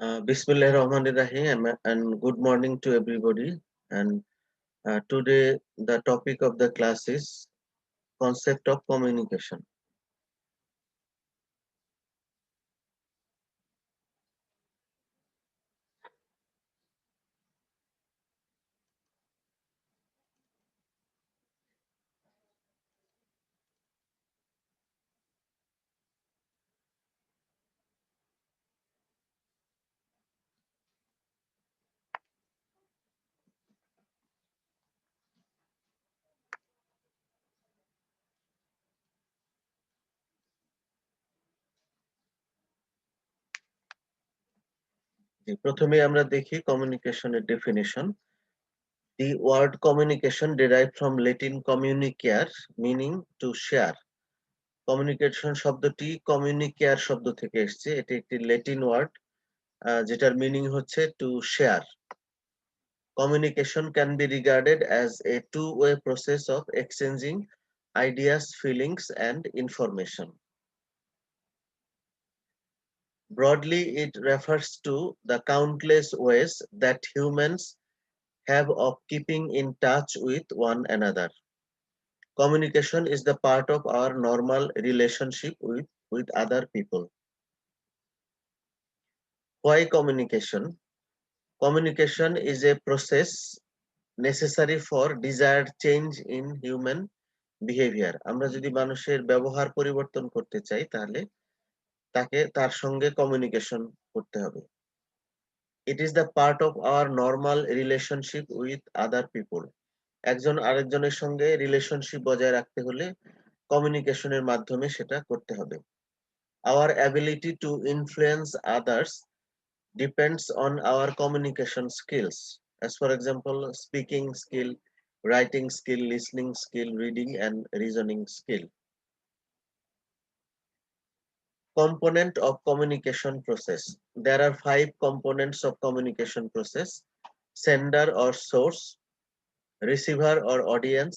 Bismillahirrahmanirrahim and good morning to everybody. And today the topic of the class is concept of communication. প্রথমে আমরা দেখি কমিউনিকেশনের definition. The word communication derived from Latin communicare meaning to share. Communication শব্দটি কমিউনিকেয়ার শব্দ থেকে এসেছে। এটি একটি ল্যাটিন ওয়ার্ড যেটার মিনিং হচ্ছে to share. Communication can be regarded as a two-way process of exchanging ideas, feelings, and information. Broadly, it refers to the countless ways that humans have of keeping in touch with one another. Communication is the part of our normal relationship with other people. Why communication? Communication is a process necessary for desired change in human behavior. আমরা যদি মানুষের ব্যবহার পরিবর্তন করতে চাই তাহলে তাকে তার সঙ্গে কমিউনিকেশন করতে হবে। It is the part of our normal relationship with other people. একজন আরেকজনের সঙ্গে রিলেশনশিপ বজায় রাখতে হলে কমিউনিকেশনের মাধ্যমে সেটা করতে হবে। Our ability to influence others depends on our communication skills. As for example, speaking skill, writing skill, listening skill, reading and reasoning skill. Component of communication process. There are 5 components of communication process: sender or source, receiver or audience,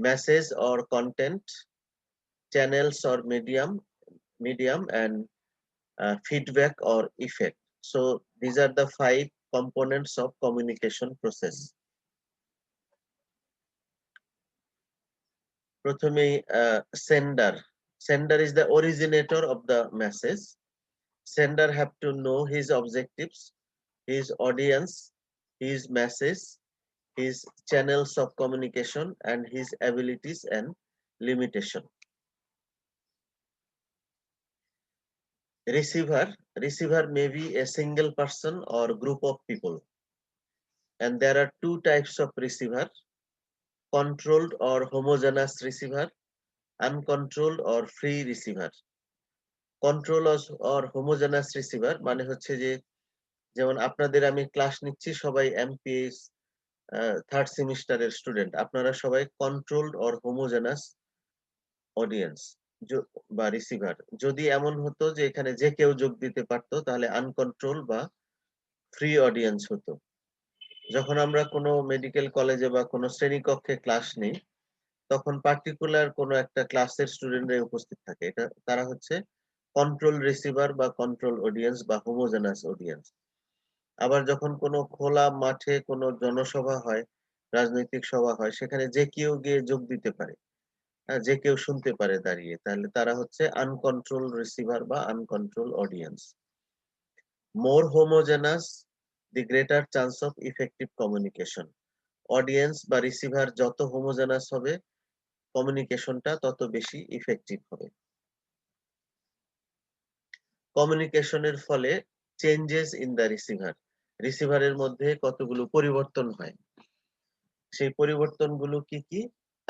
message or content, channels or medium and feedback or effect. So these are the 5 components of communication process. প্রথমেই sender. Sender is the originator of the message. Sender have to know his objectives, his audience, his message, his channels of communication, and his abilities and limitation. Receiver may be a single person or group of people. And there are 2 types of receiver: controlled or homogeneous receiver, uncontrolled or free receiver. Control or homogeneous receiver মানে হচ্ছে যে, যেমন আপনাদের আমি class নিচ্ছি, সবাই amps third সেমিস্টারের student, আপনারা সবাই কন্ট্রোলড অর হোমোজেনাস অডিয়েন্স বা রিসিভার। যদি এমন হতো যে এখানে যে কেউ যোগ দিতে পারতো তাহলে আনকন্ট্রোল বা ফ্রি অডিয়েন্স হতো। যখন আমরা কোনো মেডিকেল কলেজে বা কোনো শ্রেণীকক্ষে ক্লাস নিই তখন পার্টিকুলার কোনো একটা ক্লাসের স্টুডেন্টরা উপস্থিত থাকে, এটা তারা হচ্ছে কন্ট্রোল রিসিভার বা কন্ট্রোল অডিয়েন্স বা হোমোজেনাস অডিয়েন্স। আবার যখন কোনো খোলা মাঠে কোনো জনসভা হয়, রাজনৈতিক সভা হয়, সেখানে যে কেউ গিয়ে যোগ দিতে পারে, যে কেউ শুনতে পারে দাঁড়িয়ে, তাহলে তারা হচ্ছে আনকন্ট্রোল রিসিভার বা uncontrolled audience. More homogeneous, the greater chance of effective communication. Audience বা রিসিভার যত হোমোজেনাস হবে কমিউনিকেশনটা তত বেশি ইফেক্টিভ হবে। কমিউনিকেশনের ফলে চেঞ্জেস ইন দ্য রিসিভার, রিসিভারের মধ্যে কতগুলো পরিবর্তন হয়। সেই পরিবর্তনগুলো কি কি?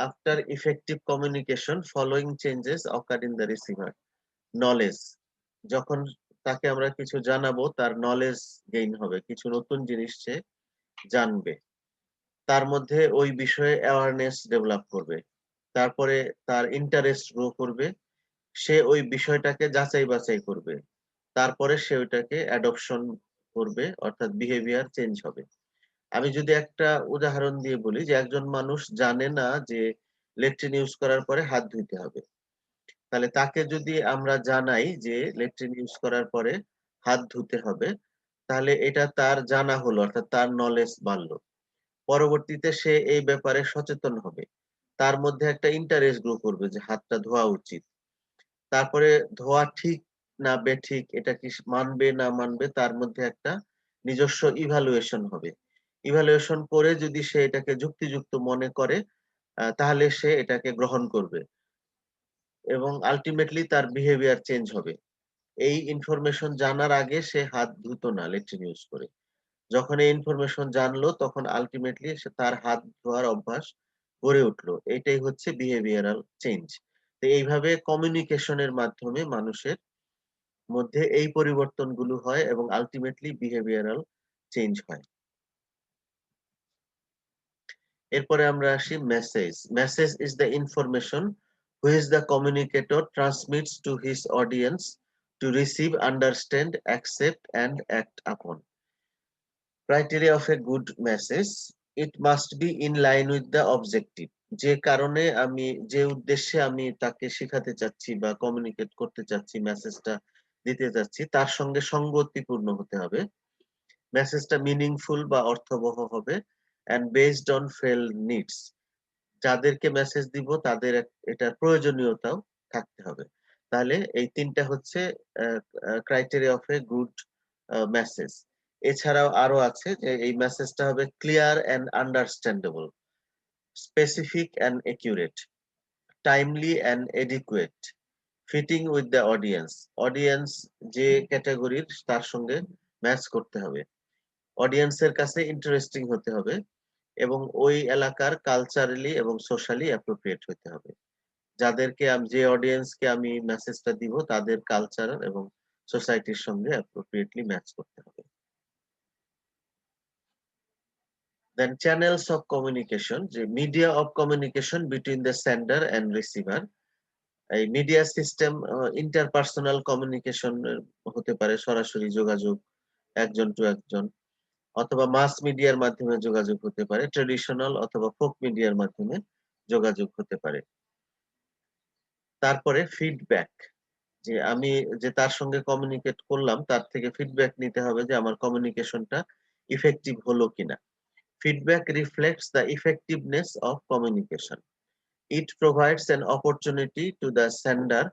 After effective communication following changes occur in the receiver. Knowledge, যখন তাকে আমরা কিছু জানাবো তার নলেজ গেইন হবে, কিছু নতুন জিনিস সে জানবে, তার মধ্যে ওই বিষয়ে অ্যাওয়ারনেস ডেভেলপ করবে, তারপরে তার ইন্টারেস্ট গ্রো করবে, সে ওই বিষয়টাকে যাচাই বাছাই করবে, তারপরে সে ওইটাকে অ্যাডপশন করবে, অর্থাৎ বিহেভিয়ার চেঞ্জ হবে। আমি যদি একটা উদাহরণ দিয়ে বলি যে একজন মানুষ জানে না যে লেট্রিন ইউজ করার পরে হাত ধুইতে হবে, তাহলে তাকে যদি আমরা জানাই যে লেট্রিন ইউজ করার পরে হাত ধুতে হবে, তাহলে এটা তার জানা হলো, অর্থাৎ তার নলেজ বাড়লো। পরবর্তীতে সে এই ব্যাপারে সচেতন হবে, তার মধ্যে একটা ইন্টারেস্ট গ্রো করবে যে হাতটা ধোয়া উচিত। তারপরে ধোয়া ঠিক না বেঠিক, এটা কি মানবে না মানবে, তার মধ্যে একটা নিজস্ব ইভালুয়েশন হবে। ইভালুয়েশন করে যদি সে এটাকে যুক্তিযুক্ত মনে করে, তাহলে সে এটাকে গ্রহণ করবে এবং আলটিমেটলি তার বিহেভিয়ার চেঞ্জ হবে। এই ইনফরমেশন জানার আগে সে হাত ধুতো না ল্যাট্রিন ইউজ করে। যখন এই ইনফরমেশন জানলো তখন আলটিমেটলি সে তার হাত ধোয়ার অভ্যাস গড়ে উঠলো। এটাই হচ্ছে বিহেভিয়ারাল চেঞ্জ। তো এইভাবে কমিউনিকেশনের মাধ্যমে মানুষের মধ্যে এই পরিবর্তনগুলো হয় এবং আলটিমেটলি বিহেভিয়ারাল চেঞ্জ হয়। এরপরে আমরা আসি message. Message is the information which the communicator transmits to his audience to receive, understand, accept and act upon. Criteria of a good message: it must be in line with the objective. যে কারণে আমি, যে উদ্দেশ্যে আমি তাকে শেখাতে চাচ্ছি বা কমিউনিকেট করতে চাচ্ছি, মেসেজটা দিতে চাচ্ছি, তার সঙ্গে সঙ্গতিপূর্ণ হতে হবে। মেসেজটা মিনিংফুল বা অর্থবহ হবে and based on felt needs. যাদেরকে মেসেজ দিব তাদের এটার প্রয়োজনীয়তাও থাকতে হবে। তাহলে এই তিনটা হচ্ছে criteria of a good message. এছাড়াও আরো আছে যে এই মেসেজটা হবে clear and understandable, specific and accurate, timely and adequate, fitting with the audience. Audience যে ক্যাটাগরির তার সঙ্গে ম্যাচ করতে হবে, অডিয়েন্সের কাছে ইন্টারেস্টিং হতে হবে এবং ওই এলাকার কালচারালি এবং সোশ্যালি অ্যাপ্রোপ্রিয়েট হতে হবে। যাদেরকে আমি, যে অডিয়েন্সকে আমি মেসেজটা দিব তাদের কালচার এবং সোসাইটির সঙ্গে অ্যাপ্রোপ্রিয়েটলি ম্যাচ করতে হবে। দেন চ্যানেলস অফ কমিউনিকেশন, যে media of communication between the sender and receiver. এই মিডিয়া সিস্টেম ইন্টারপার্সোনাল কমিউনিকেশন হতে পারে, সরাসরি যোগাযোগ একজন টু একজন, অথবা মাস মিডিয়ার মাধ্যমে যোগাযোগ হতে পারে, ট্রেডিশনাল অথবা ফোক মিডিয়ার মাধ্যমে যোগাযোগ হতে পারে। তারপরে ফিডব্যাক, যে আমি যে তার সঙ্গে কমিউনিকেট করলাম তার থেকে ফিডব্যাক নিতে হবে যে আমার কমিউনিকেশনটা ইফেক্টিভ হলো কিনা। Feedback reflects the effectiveness of communication. It provides an opportunity to the sender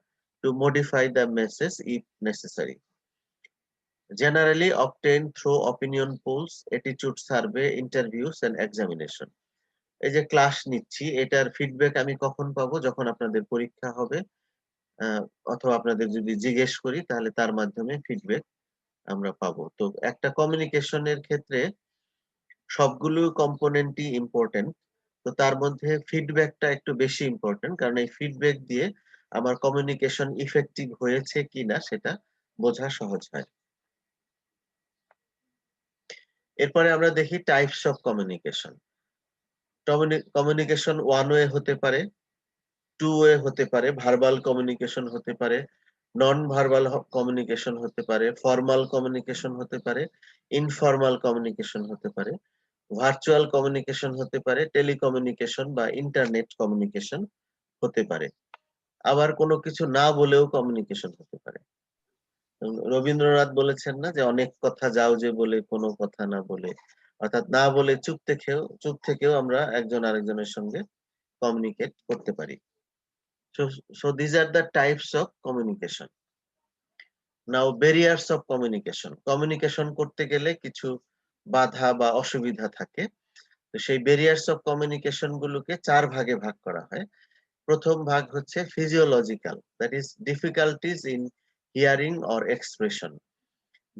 to modify the message if necessary. Generally obtained through opinion polls, attitude survey, interviews and examination. এই যে class নিচ্ছি, এটার feedback আমি কখন পাবো? যখন আপনাদের পরীক্ষা হবে, আহ, অথবা আপনাদের যদি জিজ্ঞেস করি তাহলে তার মাধ্যমে ফিডব্যাক আমরা পাবো। তো একটা কমিউনিকেশনের ক্ষেত্রে সবগুলো কম্পোনেন্টই ইম্পর্টেন্ট, তো তার মধ্যে ফিডব্যাকটা একটু বেশি ইম্পর্টেন্ট, কারণ এই ফিডব্যাক দিয়ে আমার কমিউনিকেশন ইফেক্টিভ হয়েছে কিনা সেটা বোঝা সহজ হয়। এরপরে আমরা দেখি types of communication. Communication one way হতে পারে, টু ওয়ে হতে পারে, ভার্বাল কমিউনিকেশন হতে পারে, নন ভার্বাল কমিউনিকেশন হতে পারে, ফর্মাল কমিউনিকেশন হতে পারে, ইনফর্মাল কমিউনিকেশন হতে পারে, ভার্চুয়াল কমিউনিকেশন হতে পারে, টেলিকমিউনিকেশন বা ইন্টারনেট কমিউনিকেশন হতে পারে। আবার কোনো কিছু না বলেও কমিউনিকেশন হতে পারে। রবীন্দ্রনাথ বলেছেন না যে অনেক কথা যাও যে বলে কোনো কথা না বলে, অর্থাৎ না বলে চুপ থেকেও আমরা একজন আরেকজনের সঙ্গে কমিউনিকেট করতে পারি। So these are the types of communication. Now barriers of communication. Communication করতে গেলে কিছু বাধা বা অসুবিধা থাকে। তো সেই ব্যারিয়ার্স অফ কমিউনিকেশন গুলোকে চার ভাগে ভাগ করা হয়। প্রথম ভাগ হচ্ছে physiological, that is difficulties in hearing or expression.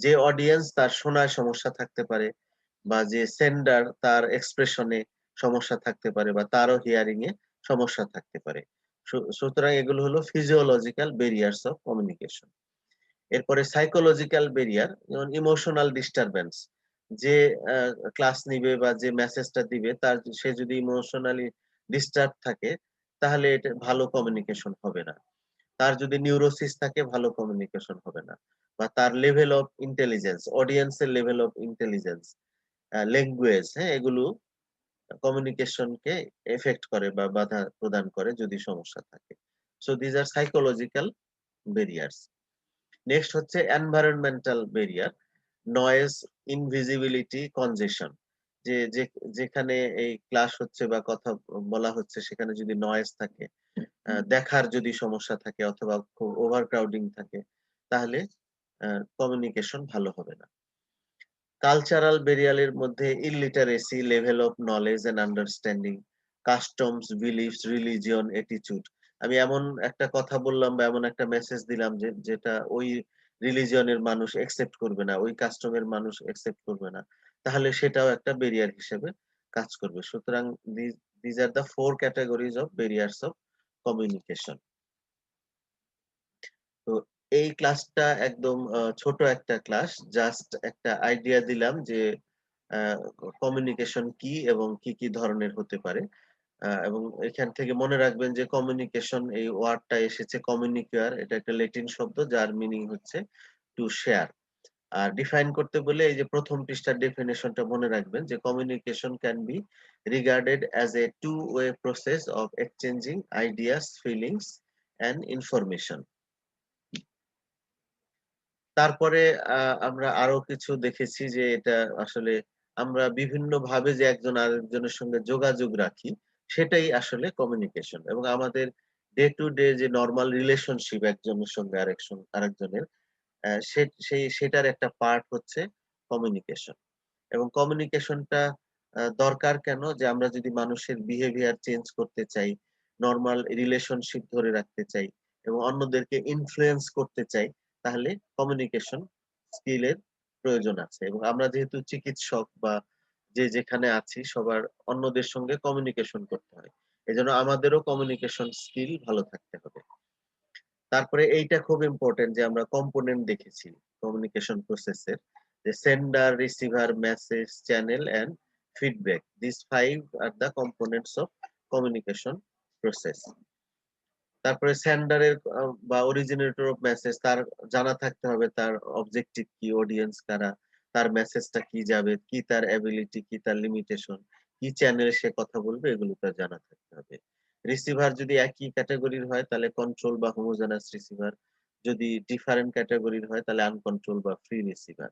যে অডিয়েন্স তার শোনায় সমস্যা থাকতে পারে, বা যে সেন্ডার তার এক্সপ্রেশনে সমস্যা থাকতে পারে, বা তারও হিয়ারিং এ সমস্যা থাকতে পারে। সুতরাং এগুলো হলো ফিজিওলজিক্যাল ব্যারিয়ার্স অফ কমিউনিকেশন। এরপরে সাইকোলজিক্যাল ব্যারিয়ার, যেমন ইমোশনাল ডিস্টারবেন্স। যে ক্লাস নিবে বা যে মেসেজটা দিবে তার, সে যদি ইমোশনালি ডিস্টার্ব থাকে তাহলে এটা ভালো কমিউনিকেশন হবে না। তার যদি নিউরোসিস থাকে ভালো কমিউনিকেশন হবে না। বা তার লেভেল অফ ইন্টেলিজেন্স, অডিয়েন্সের লেভেল অফ ইন্টেলিজেন্স, ল্যাঙ্গুয়েজ, হ্যাঁ, এগুলো কমিউনিকেশনকে এফেক্ট করে বা বাধা প্রদান করে যদি সমস্যা থাকে। So these are psychological barriers. Next হচ্ছে environmental barrier. Noise, invisibility, congestion. যেখানে এই ক্লাস হচ্ছে বা কথা বলা হচ্ছে সেখানে যদি নয়েজ থাকে, দেখার যদি সমস্যা থাকে অথবা খুব ওভারক্রাউডিং থাকে, তাহলে কমিউনিকেশন ভালো হবে না। কালচারাল ব্যারিয়ারের মধ্যে illiteracy, level of knowledge and understanding, customs, beliefs, religion, attitude. আমি এমন একটা কথা বললাম বা এমন একটা মেসেজ দিলাম যেটা ওই রিলিজিয়নের মানুষ একসেপ্ট করবে না, ওই কাস্টমের মানুষ একসেপ্ট করবে না, তাহলে সেটাও একটা ব্যারিয়ার হিসেবে কাজ করবে। সুতরাং these are the 4 categories of barriers of communication. তো এই ক্লাসটা একদম ছোট একটা ক্লাস, জাস্ট একটা আইডিয়া দিলাম যে কমিউনিকেশন কি এবং কি কি ধরনের হতে পারে। এবং এখান থেকে মনে রাখবেন যে কমিউনিকেশন এই ওয়ার্ডটা এসেছে কমিউনিকেয়ার, এটা একটা ল্যাটিন শব্দ যার মিনিং হচ্ছে টু শেয়ার। আর ডিফাইন করতে বলে এই যে প্রথম পৃষ্ঠার ডেফিনেশনটা মনে রাখবেন যে communication can be regarded as a two way process of exchanging ideas, feelings and information. তারপরে আমরা আরো কিছু দেখেছি যে এটা আসলে আমরা বিভিন্ন ভাবে যে একজন আরেকজনের সঙ্গে যোগাযোগ রাখি, সেটাই আসলে কমিউনিকেশন। এবং আমাদের ডে টু ডে যে নরমাল রিলেশনশিপ একজনের সঙ্গে আরেকজনের, সেটার একটা পার্ট হচ্ছে কমিউনিকেশন। এবং কমিউনিকেশনটা দরকার কেন? যে আমরা যদি মানুষের বিহেভিয়ার চেঞ্জ করতে চাই, নরমাল রিলেশনশিপ ধরে রাখতে চাই এবং অন্যদেরকে ইনফ্লুয়েন্স করতে চাই, তাহলে কমিউনিকেশন স্কিলের প্রয়োজন আছে। এবং আমরা যেহেতু চিকিৎসক বা যে যেখানে আছি সবার অন্যদের সঙ্গে কমিউনিকেশন করতে হয়। এজন্য আমাদেরও কমিউনিকেশন স্কিল ভালো থাকতে হবে। তারপরে এইটা খুব ইম্পর্টেন্ট যে আমরা কম্পোনেন্ট দেখেছি কমিউনিকেশন প্রসেসের, যে sender, receiver, message, channel and feedback. This 5 are the components of communication process. তারপরে সেন্ডারের বা অরিজিনেটর অফ মেসেজ, তার জানা থাকতে হবে তার অবজেক্টিভ কি, অডিয়েন্স কারা, তার মেসেজটা কি যাবে, কি তার অ্যাবিলিটি, কি তার লিমিটেশন, কি চ্যানেলে সে কথা বলবে, এগুলো তার জানা থাকতে হবে। রিসিভার যদি একই ক্যাটাগরির হয় তাহলে কন্ট্রোল বা হোমোজেনাস রিসিভার, যদি ডিফারেন্ট ক্যাটাগরির হয় তাহলে আনকন্ট্রোল বা ফ্রি রিসিভার।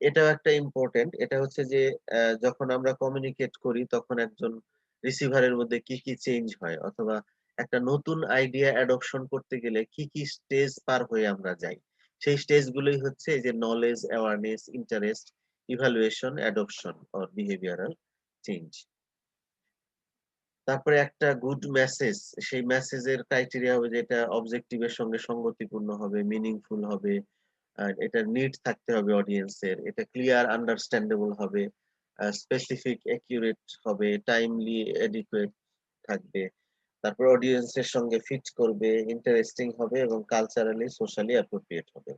এটাও একটা ইম্পর্টেন্ট। এটা হচ্ছে যে যখন আমরা কমিউনিকেট করি তখন একজন রিসিভারের মধ্যে কি কি চেঞ্জ হয়, অথবা একটা নতুন আইডিয়া অ্যাডপশন করতে গেলে কি কি স্টেজ পার হয়ে আমরা যাই, সেই স্টেজ গুলোই হচ্ছে এই যে knowledge, awareness, interest, evaluation, adoption or behavioural change. তারপরে একটা গুড মেসেজ, সেই মেসেজের ক্রাইটেরিয়া হবে যে এটা অবজেক্টিভের সঙ্গে সঙ্গতিপূর্ণ হবে, মিনিংফুল হবে, আর এটার নিড থাকতে হবে অডিয়েন্সের, এটা ক্লিয়ার আন্ডারস্ট্যান্ডেবল হবে, স্পেসিফিক অ্যাকিউরেট হবে, টাইমলি অ্যাডিকুয়েট থাকবে, তারপর অডিয়েন্সের সঙ্গে ফিট করবে, ইন্টারেস্টিং হবে এবং কালচারালি সোশ্যালি অ্যাপ্রোপ্রিয়েট হবে।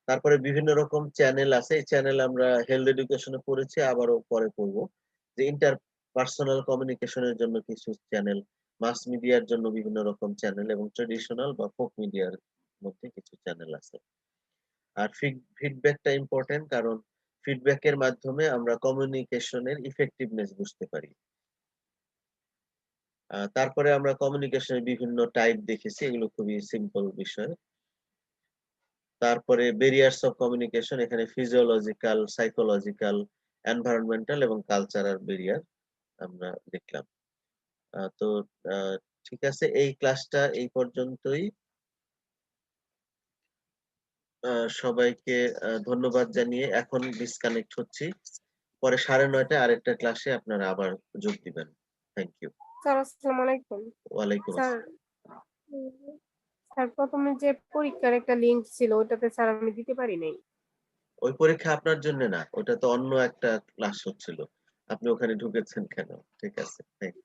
তারপরে বিভিন্ন রকম চ্যানেল আছে, এই চ্যানেল আমরা হেলথ এডুকেশনে পড়েছি, আবারও পরে পড়বো। যে ইন্টার পার্সোনাল কমিউনিকেশনের জন্য কিছু চ্যানেল, মাস মিডিয়ার জন্য বিভিন্ন রকম চ্যানেল এবং ট্রেডিশনাল বা ফোক মিডিয়ার মধ্যে কিছু চ্যানেল আছে। আর ফিডব্যাকটা ইম্পর্টেন্ট, কারণ ফিডব্যাকের মাধ্যমে আমরা কমিউনিকেশনের ইফেক্টিভনেস বুঝতে পারি। তারপরে আমরা কমিউনিকেশনের বিভিন্ন টাইপ দেখেছি, এগুলো খুবই সিম্পল বিষয়। তারপরে ব্যারিয়ার্স অফ কমিউনিকেশন, এখানে ফিজিওলজিক্যাল, সাইকোলজিক্যাল, এনভায়রনমেন্টাল এবং কালচারাল ব্যারিয়ার আমরা দেখলাম। তো ঠিক আছে, এই ক্লাসটা এই পর্যন্তই। সবাইকে ধন্যবাদ জানিয়ে এখন ডিসকানেক্ট হচ্ছি। পরে 9:30টায় আরেকটা ক্লাসে আপনারা আবার যোগ দিবেন। Thank you. স্যার আসসালামু আলাইকুম। ওয়ালাইকুম স্যার আসসালাম। স্যার প্রথমে যে পরীক্ষার একটা লিংক ছিল ওটাতে স্যার আমি দিতে পারি নাই। ওই পরীক্ষা আপনার জন্য না, ওটা তো অন্য একটা ক্লাস হচ্ছিল। আপনি ওখানে ঢুকেছেন কেন? ঠিক আছে, থ্যাংক